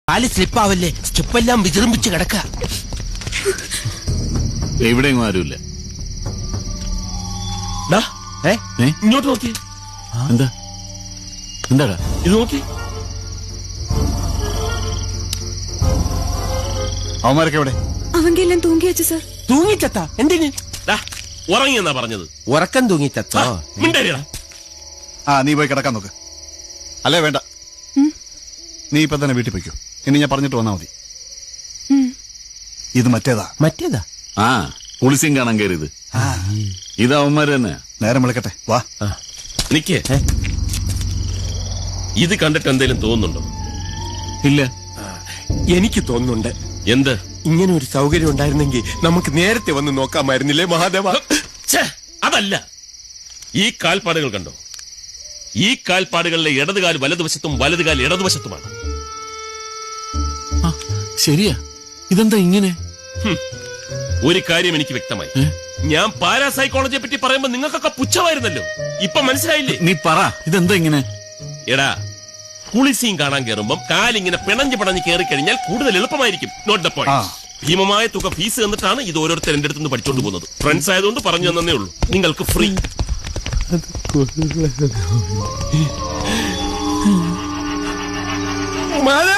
കാല് സ്ലിപ്പാവല്ലേ, സ്റ്റെപ്പെല്ലാം വിജൃംഭിച്ച് കിടക്ക. എവിടെയെങ്കിലും ആരുമില്ല. ഇങ്ങോട്ട് നോക്കി. എന്താടാ ഇത് നോക്കി. അവന്മാരൊക്കെ എവിടെ? അവന്റെ എല്ലാം തൂങ്ങിയച്ചു സാർ. തൂങ്ങിച്ചത്ത എന്തിന്? ഉറങ്ങിയെന്നാ പറഞ്ഞത്. ഉറക്കം തൂങ്ങിച്ചത്തോ? മിണ്ടരിടാ. നീ പോയി കിടക്കാൻ നോക്ക്. അല്ലേ വേണ്ട, നീ ഇപ്പൊ തന്നെ വീട്ടിൽ പോയിക്കോ. ഇനി ഞാൻ പറഞ്ഞിട്ട് വന്നാ മതി. ഇത് മറ്റേതാ. മറ്റേതാ? പുളിസിയും കാണാൻ കയറിയത് ഇത് അവന്മാര് തന്നെ. നേരം വിളിക്കട്ടെ, വാ. നിക്കേ, ഇത് കണ്ടിട്ട് എന്തേലും തോന്നുന്നുണ്ടോ? ഇല്ല. എനിക്ക് തോന്നുന്നുണ്ട്. എന്ത്? ഇങ്ങനെ ഒരു സൗകര്യം ഉണ്ടായിരുന്നെങ്കിൽ നമുക്ക് നേരത്തെ വന്ന് നോക്കാമായിരുന്നില്ലേ മഹാദേവ? അതല്ല, ഈ കാൽപ്പാടുകൾ കണ്ടോ? ഈ കാൽപ്പാടുകളിലെ ഇടതുകാൽ വലതുവശത്തും വലതുകാൽ ഇടതുവശത്തുമാണ്. ശരിയാ, ഇതെന്താ ഇങ്ങനെ? ഒരു കാര്യം എനിക്ക് വ്യക്തമായി. ഞാൻ പാരാസൈക്കോളജിയെ പറ്റി പറയുമ്പോ നിങ്ങൾക്കൊക്കെ പുച്ഛമായിരുന്നല്ലോ. ഇപ്പൊ മനസ്സിലായില്ലേ? നീ പറ, ഇതെന്താ ഇങ്ങനെ? എടാ, കുളിസീൻ കാണാൻ കയറുമ്പം കാലിങ്ങനെ പിണഞ്ഞ് കയറി കഴിഞ്ഞാൽ കൂടുതൽ എളുപ്പമായിരിക്കും. Note the point. ഭീമമായ തുക ഫീസ് തന്നിട്ടാണ് ഇത് ഓരോരുത്തർ എന്റെ അടുത്ത് നിന്ന് പഠിച്ചോണ്ട് പോകുന്നത്. ഫ്രണ്ട്സ് ആയതുകൊണ്ട് പറഞ്ഞു തന്നേ ഉള്ളൂ. നിങ്ങൾക്ക് ഫ്രീ. മഴ